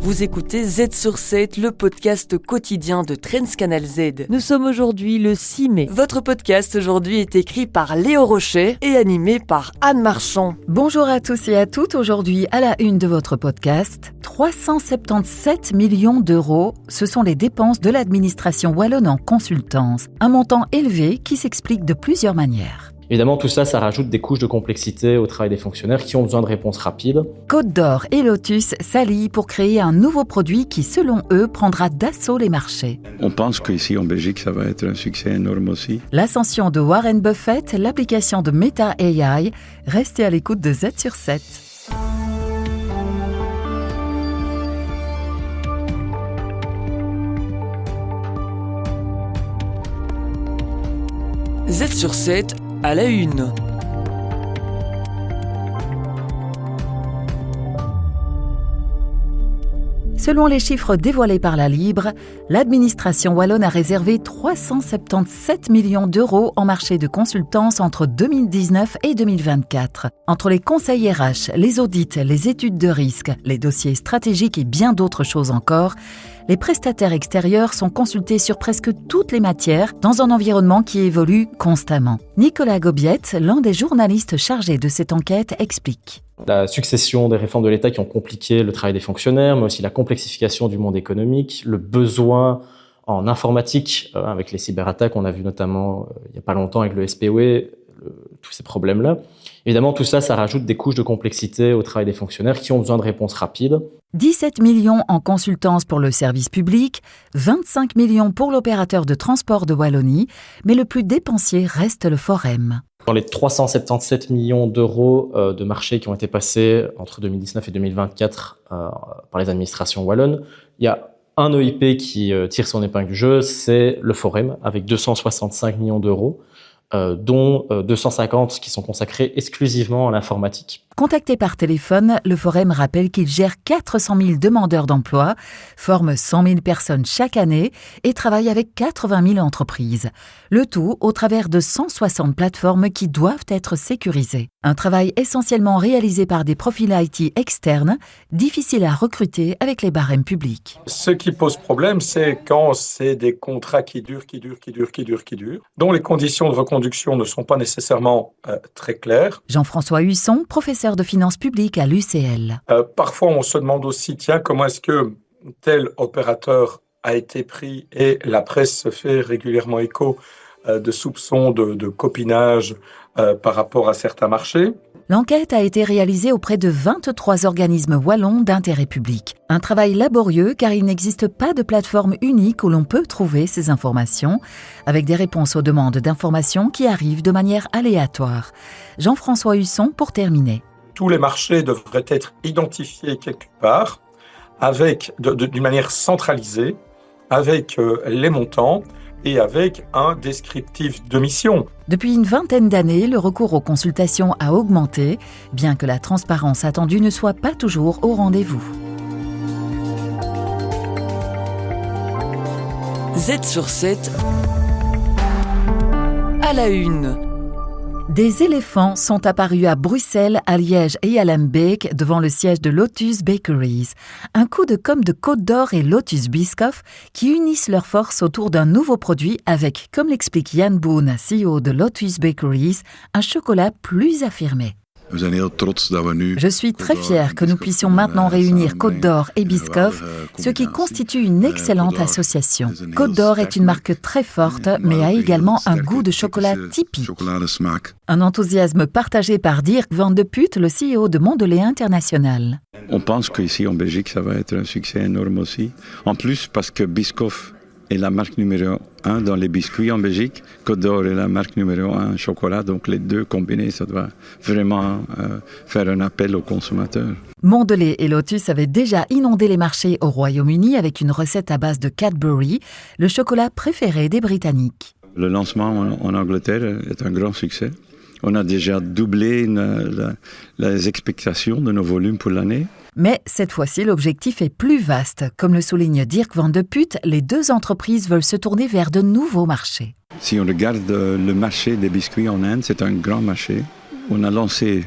Vous écoutez Z sur 7, le podcast quotidien de Trends Canal Z. Nous sommes aujourd'hui le 6 mai. Votre podcast aujourd'hui est écrit par Léo Rocher et animé par Anne Marchand. Bonjour à tous et à toutes. Aujourd'hui, à la une de votre podcast, 377 millions d'euros, ce sont les dépenses de l'administration wallonne en consultance. Un montant élevé qui s'explique de plusieurs manières. Évidemment, tout ça, ça rajoute des couches de complexité au travail des fonctionnaires qui ont besoin de réponses rapides. Côte d'Or et Lotus s'allient pour créer un nouveau produit qui, selon eux, prendra d'assaut les marchés. On pense qu'ici en Belgique, ça va être un succès énorme aussi. L'ascension de Warren Buffett, l'application de Meta AI, restez à l'écoute de Z sur 7. Z sur 7 à la une. Selon les chiffres dévoilés par la Libre, l'administration wallonne a réservé 377 millions d'euros en marché de consultance entre 2019 et 2024. Entre les conseils RH, les audits, les études de risque, les dossiers stratégiques et bien d'autres choses encore, les prestataires extérieurs sont consultés sur presque toutes les matières dans un environnement qui évolue constamment. Nicolas Gobiette, l'un des journalistes chargés de cette enquête, explique. La succession des réformes de l'État qui ont compliqué le travail des fonctionnaires, mais aussi la complexification du monde économique, le besoin en informatique avec les cyberattaques, on a vu notamment il n'y a pas longtemps avec le SPOE, tous ces problèmes-là. Évidemment, tout ça, ça rajoute des couches de complexité au travail des fonctionnaires qui ont besoin de réponses rapides. 17 millions en consultance pour le service public, 25 millions pour l'opérateur de transport de Wallonie, mais le plus dépensier reste le Forem. Dans les 377 millions d'euros de marchés qui ont été passés entre 2019 et 2024 par les administrations wallonnes, il y a un EIP qui tire son épingle du jeu, c'est le Forem, avec 265 millions d'euros. Dont 250 qui sont consacrés exclusivement à l'informatique. Contacté par téléphone, le Forem rappelle qu'il gère 400 000 demandeurs d'emploi, forme 100 000 personnes chaque année et travaille avec 80 000 entreprises. Le tout au travers de 160 plateformes qui doivent être sécurisées. Un travail essentiellement réalisé par des profils IT externes, difficile à recruter avec les barèmes publics. Ce qui pose problème, c'est quand c'est des contrats qui durent, dont les conditions de reconduction ne sont pas nécessairement très claires. Jean-François Husson, professeur de finances publiques à l'UCL. Parfois, on se demande aussi, comment est-ce que tel opérateur a été pris, et la presse se fait régulièrement écho de soupçons de copinage par rapport à certains marchés. L'enquête a été réalisée auprès de 23 organismes wallons d'intérêt public. Un travail laborieux car il n'existe pas de plateforme unique où l'on peut trouver ces informations, avec des réponses aux demandes d'informations qui arrivent de manière aléatoire. Jean-François Husson pour terminer. Tous les marchés devraient être identifiés quelque part, d'une manière centralisée, avec les montants et avec un descriptif de mission. Depuis une vingtaine d'années, le recours aux consultations a augmenté, bien que la transparence attendue ne soit pas toujours au rendez-vous. Z sur 7 à la une. Des éléphants sont apparus à Bruxelles, à Liège et à Lembeek devant le siège de Lotus Bakeries. Un coup de com' de Côte d'Or et Lotus Biscoff qui unissent leurs forces autour d'un nouveau produit avec, comme l'explique Jan Boon, CEO de Lotus Bakeries, un chocolat plus affirmé. Je suis très fier que nous puissions maintenant réunir Côte d'Or et Biscoff, ce qui constitue une excellente association. Côte d'Or est une marque très forte, mais a également un goût de chocolat typique. Un enthousiasme partagé par Dirk Van de Putte, le CEO de Mondelez International. On pense qu'ici en Belgique, ça va être un succès énorme aussi. En plus, parce que Biscoff est la marque numéro 1 dans les biscuits en Belgique. Côte d'Or est la marque numéro 1 en chocolat. Donc les deux combinés, ça doit vraiment faire un appel aux consommateurs. Mondelez et Lotus avaient déjà inondé les marchés au Royaume-Uni avec une recette à base de Cadbury, le chocolat préféré des Britanniques. Le lancement en Angleterre est un grand succès. On a déjà doublé les expectations de nos volumes pour l'année. Mais cette fois-ci, l'objectif est plus vaste. Comme le souligne Dirk Van de Putte, les deux entreprises veulent se tourner vers de nouveaux marchés. Si on regarde le marché des biscuits en Inde, c'est un grand marché. On a lancé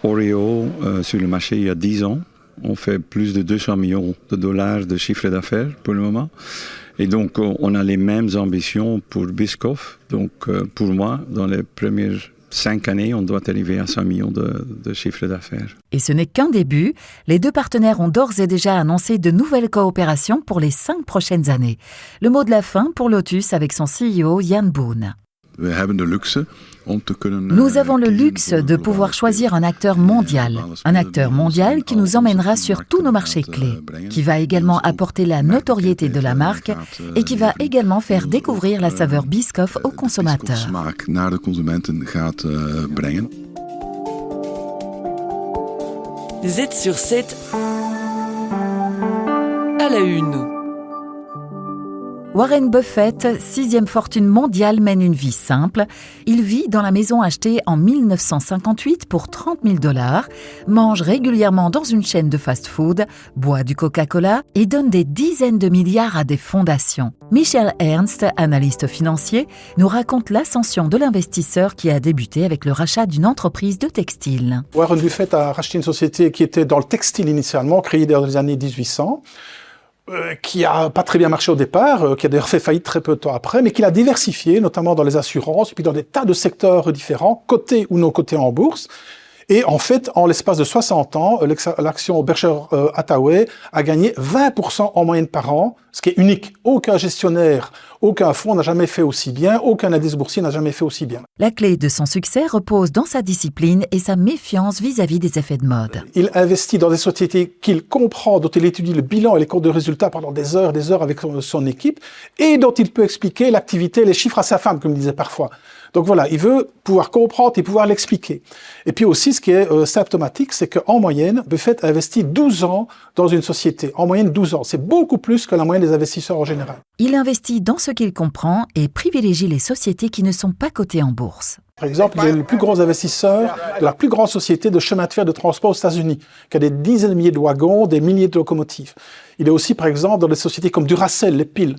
Oreo sur le marché il y a 10 ans. On fait plus de 200 millions de dollars de chiffre d'affaires pour le moment. Et donc, on a les mêmes ambitions pour Biscoff. Donc, pour moi, dans les premières 5 années, on doit arriver à 100 millions de chiffre d'affaires. Et ce n'est qu'un début. Les deux partenaires ont d'ores et déjà annoncé de nouvelles coopérations pour les 5 prochaines années. Le mot de la fin pour Lotus avec son CEO Jan Boon. Nous avons le luxe de pouvoir choisir un acteur mondial qui nous emmènera sur tous nos marchés clés, qui va également apporter la notoriété de la marque et qui va également faire découvrir la saveur Biscoff aux consommateurs. Z sur 7 à la une. Warren Buffett, 6e fortune mondiale, mène une vie simple. Il vit dans la maison achetée en 1958 pour $30,000, mange régulièrement dans une chaîne de fast-food, boit du Coca-Cola et donne des dizaines de milliards à des fondations. Michel Ernst, analyste financier, nous raconte l'ascension de l'investisseur qui a débuté avec le rachat d'une entreprise de textile. Warren Buffett a racheté une société qui était dans le textile initialement, créée dans les années 1800. Qui a pas très bien marché au départ, qui a d'ailleurs fait faillite très peu de temps après, mais qu'il a diversifié, notamment dans les assurances, et puis dans des tas de secteurs différents, cotés ou non cotés en bourse. Et en fait, en l'espace de 60 ans, l'action Berkshire Hathaway a gagné 20% en moyenne par an, ce qui est unique. Aucun gestionnaire, aucun fonds n'a jamais fait aussi bien, aucun indice boursier n'a jamais fait aussi bien. La clé de son succès repose dans sa discipline et sa méfiance vis-à-vis des effets de mode. Il investit dans des sociétés qu'il comprend, dont il étudie le bilan et les comptes de résultats pendant des heures avec son équipe, et dont il peut expliquer l'activité, les chiffres à sa femme, comme il disait parfois. Donc voilà, il veut pouvoir comprendre et pouvoir l'expliquer. Et puis aussi, ce qui est symptomatique, c'est qu'en moyenne, Buffett a investi 12 ans dans une société. En moyenne, 12 ans. C'est beaucoup plus que la moyenne des investisseurs en général. Il investit dans ce qu'il comprend et privilégie les sociétés qui ne sont pas cotées en bourse. Par exemple, il est le plus gros investisseur de la plus grande société de chemin de fer de transport aux États-Unis, qui a des dizaines de milliers de wagons, des milliers de locomotives. Il est aussi, par exemple, dans des sociétés comme Duracell, les piles.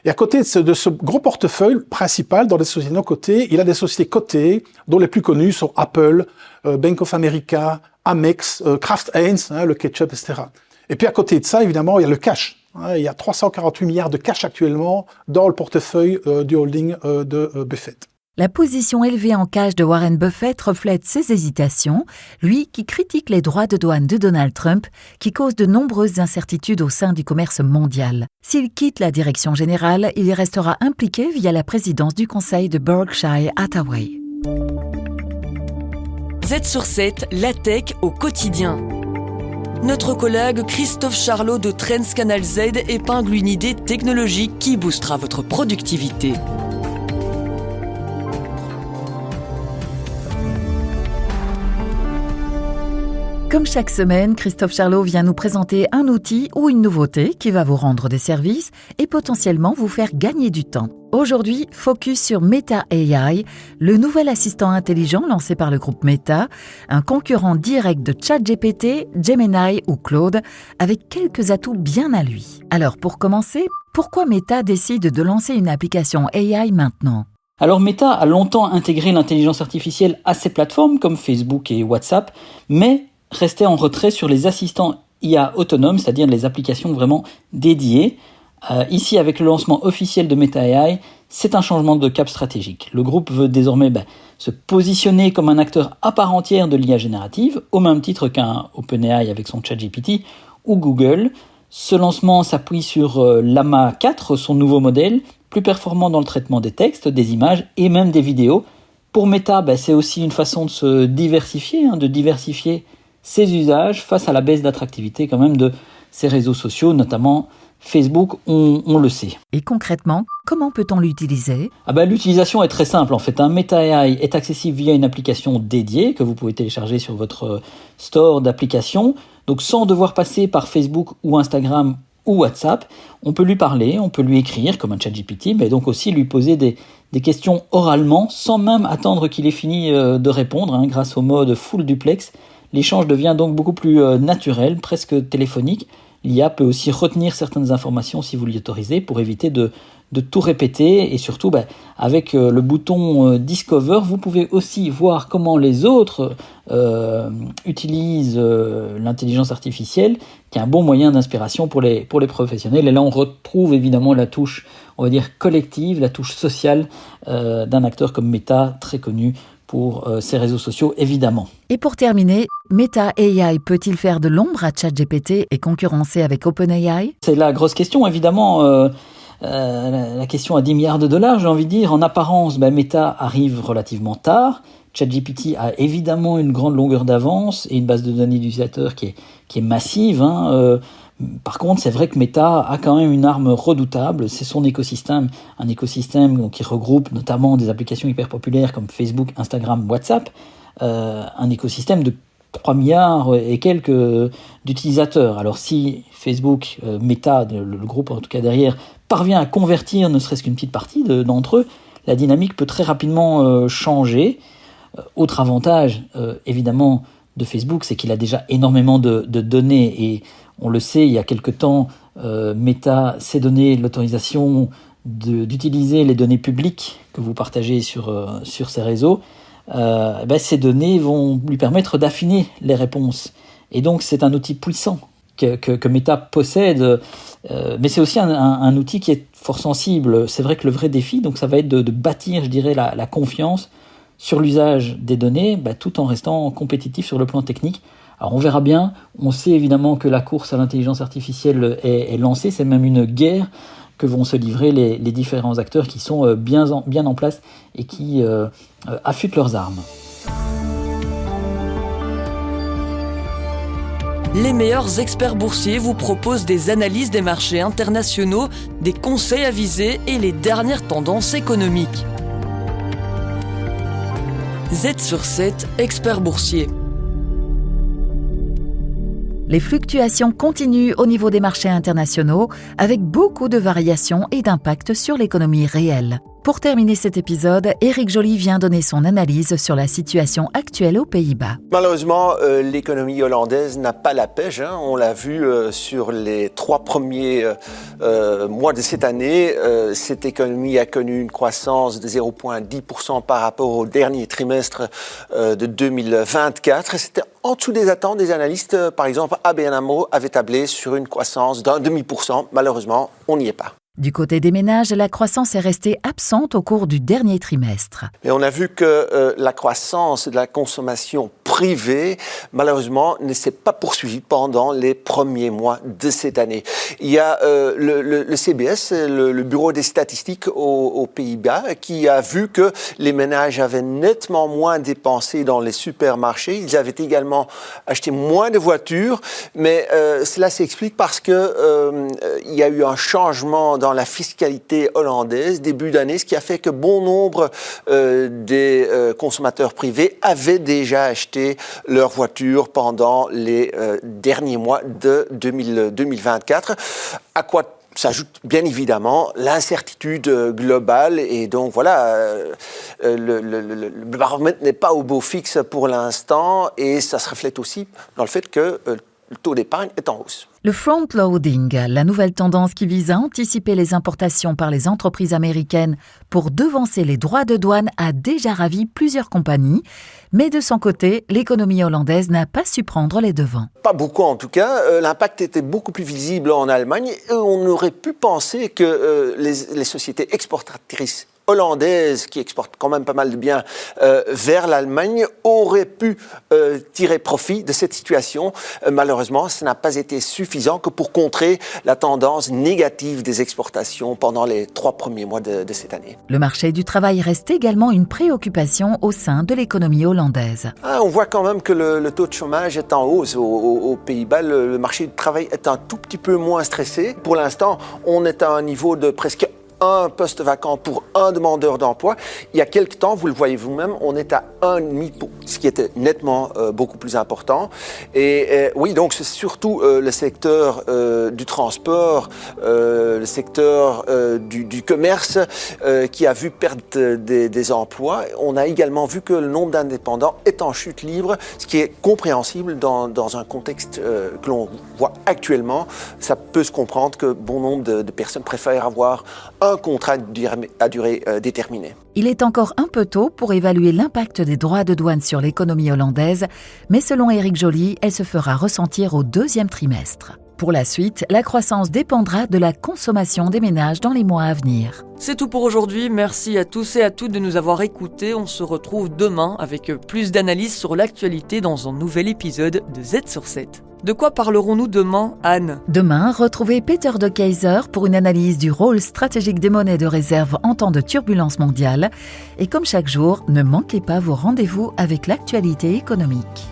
Et à côté de ce gros portefeuille principal dans les sociétés non cotées, il a des sociétés cotées, dont les plus connues sont Apple, Bank of America, Amex, Kraft Heinz, le ketchup, etc. Et puis à côté de ça, évidemment, il y a le cash. Il y a 348 milliards de cash actuellement dans le portefeuille du holding de Buffett. La position élevée en cash de Warren Buffett reflète ses hésitations, lui qui critique les droits de douane de Donald Trump, qui causent de nombreuses incertitudes au sein du commerce mondial. S'il quitte la direction générale, il y restera impliqué via la présidence du conseil de Berkshire Hathaway. Z sur 7, la tech au quotidien. Notre collègue Christophe Charlot de Trends Canal Z épingle une idée technologique qui boostera votre productivité. Comme chaque semaine, Christophe Charlot vient nous présenter un outil ou une nouveauté qui va vous rendre des services et potentiellement vous faire gagner du temps. Aujourd'hui, focus sur Meta AI, le nouvel assistant intelligent lancé par le groupe Meta, un concurrent direct de ChatGPT, Gemini ou Claude, avec quelques atouts bien à lui. Alors pour commencer, pourquoi Meta décide de lancer une application AI maintenant ? Alors Meta a longtemps intégré l'intelligence artificielle à ses plateformes comme Facebook et WhatsApp, mais restait en retrait sur les assistants IA autonomes, c'est-à-dire les applications vraiment dédiées. Ici, avec le lancement officiel de Meta AI, c'est un changement de cap stratégique. Le groupe veut désormais se positionner comme un acteur à part entière de l'IA générative, au même titre qu'un OpenAI avec son ChatGPT ou Google. Ce lancement s'appuie sur Llama 4, son nouveau modèle, plus performant dans le traitement des textes, des images et même des vidéos. Pour Meta, c'est aussi une façon de se diversifier, de diversifier ses usages face à la baisse d'attractivité quand même de ces réseaux sociaux, notamment Facebook, on le sait. Et concrètement, comment peut-on l'utiliser ? L'utilisation est très simple en fait. Meta AI est accessible via une application dédiée que vous pouvez télécharger sur votre store d'applications. Donc sans devoir passer par Facebook ou Instagram ou WhatsApp, on peut lui parler, on peut lui écrire comme un ChatGPT, mais donc aussi lui poser des questions oralement sans même attendre qu'il ait fini de répondre grâce au mode full duplex. L'échange devient donc beaucoup plus naturel, presque téléphonique. L'IA peut aussi retenir certaines informations si vous l'y autorisez pour éviter de de tout répéter et surtout avec le bouton Discover, vous pouvez aussi voir comment les autres utilisent l'intelligence artificielle, qui est un bon moyen d'inspiration pour les professionnels. Et là, on retrouve évidemment la touche, on va dire, collective, la touche sociale d'un acteur comme Meta, très connu pour ses réseaux sociaux, évidemment. Et pour terminer, Meta AI peut-il faire de l'ombre à ChatGPT et concurrencer avec OpenAI ? C'est la grosse question, évidemment. La question à 10 milliards de dollars, j'ai envie de dire. En apparence, Meta arrive relativement tard. ChatGPT a évidemment une grande longueur d'avance et une base de données d'utilisateurs qui est massive. Par contre, c'est vrai que Meta a quand même une arme redoutable, c'est son écosystème, un écosystème qui regroupe notamment des applications hyper populaires comme Facebook, Instagram, WhatsApp, un écosystème de 3 milliards et quelques d'utilisateurs. Alors si Facebook, Meta, le groupe en tout cas derrière, parvient à convertir ne serait-ce qu'une petite partie d'entre eux, la dynamique peut très rapidement changer. Autre avantage, évidemment, de Facebook, c'est qu'il a déjà énormément de données et on le sait, il y a quelque temps, Meta s'est donné l'autorisation d'utiliser les données publiques que vous partagez sur ces réseaux. Ces données vont lui permettre d'affiner les réponses. Et donc, c'est un outil puissant que Meta possède, mais c'est aussi un outil qui est fort sensible. C'est vrai que le vrai défi, donc, ça va être de bâtir, je dirais, la confiance sur l'usage des données, tout en restant compétitif sur le plan technique. Alors on verra bien, on sait évidemment que la course à l'intelligence artificielle est lancée, c'est même une guerre que vont se livrer les différents acteurs qui sont bien en place et qui affûtent leurs armes. Les meilleurs experts boursiers vous proposent des analyses des marchés internationaux, des conseils avisés et les dernières tendances économiques. Z sur 7, expert boursier. Les fluctuations continuent au niveau des marchés internationaux, avec beaucoup de variations et d'impact sur l'économie réelle. Pour terminer cet épisode, Éric Joly vient donner son analyse sur la situation actuelle aux Pays-Bas. Malheureusement, l'économie hollandaise n'a pas la pêche. On l'a vu sur les 3 premiers mois de cette année. Cette économie a connu une croissance de 0,10% par rapport au dernier trimestre de 2024. C'était en dessous des attentes des analystes. Par exemple, ABN AMRO avait tablé sur une croissance d'0,5%. Malheureusement, on n'y est pas. Du côté des ménages, la croissance est restée absente au cours du dernier trimestre. Et on a vu que la croissance de la consommation privée, malheureusement, ne s'est pas poursuivie pendant les premiers mois de cette année. Il y a le CBS, le Bureau des statistiques aux Pays-Bas, qui a vu que les ménages avaient nettement moins dépensé dans les supermarchés. Ils avaient également acheté moins de voitures, mais cela s'explique parce que il y a eu un changement dans la fiscalité hollandaise début d'année, ce qui a fait que bon nombre des consommateurs privés avaient déjà acheté leur voiture pendant les derniers mois de 2024. À quoi s'ajoute bien évidemment l'incertitude globale et donc voilà, le baromètre n'est pas au beau fixe pour l'instant et ça se reflète aussi dans le fait que le taux d'épargne est en hausse. Le front-loading, la nouvelle tendance qui vise à anticiper les importations par les entreprises américaines pour devancer les droits de douane, a déjà ravi plusieurs compagnies. Mais de son côté, l'économie hollandaise n'a pas su prendre les devants. Pas beaucoup en tout cas. L'impact était beaucoup plus visible en Allemagne. Et on aurait pu penser que les sociétés exportatrices hollandaise, qui exporte quand même pas mal de biens vers l'Allemagne, aurait pu tirer profit de cette situation. Malheureusement, ce n'a pas été suffisant que pour contrer la tendance négative des exportations pendant les 3 premiers mois de cette année. Le marché du travail reste également une préoccupation au sein de l'économie hollandaise. On voit quand même que le taux de chômage est en hausse aux Pays-Bas. Le marché du travail est un tout petit peu moins stressé. Pour l'instant, on est à un niveau de presque un poste vacant pour un demandeur d'emploi. Il y a quelques temps, vous le voyez vous-même, on est à 1,5, ce qui était nettement beaucoup plus important. Et oui, donc c'est surtout le secteur du transport, le secteur du commerce qui a vu perdre des emplois. On a également vu que le nombre d'indépendants est en chute libre, ce qui est compréhensible dans un contexte que l'on voit actuellement. Ça peut se comprendre que bon nombre de personnes préfèrent avoir un un contrat à durée déterminée. Il est encore un peu tôt pour évaluer l'impact des droits de douane sur l'économie hollandaise, mais selon Éric Joly, elle se fera ressentir au deuxième trimestre. Pour la suite, la croissance dépendra de la consommation des ménages dans les mois à venir. C'est tout pour aujourd'hui, merci à tous et à toutes de nous avoir écoutés. On se retrouve demain avec plus d'analyses sur l'actualité dans un nouvel épisode de Z sur 7. De quoi parlerons-nous demain, Anne ? Demain, retrouvez Peter de Keyser pour une analyse du rôle stratégique des monnaies de réserve en temps de turbulence mondiale. Et comme chaque jour, ne manquez pas vos rendez-vous avec l'actualité économique.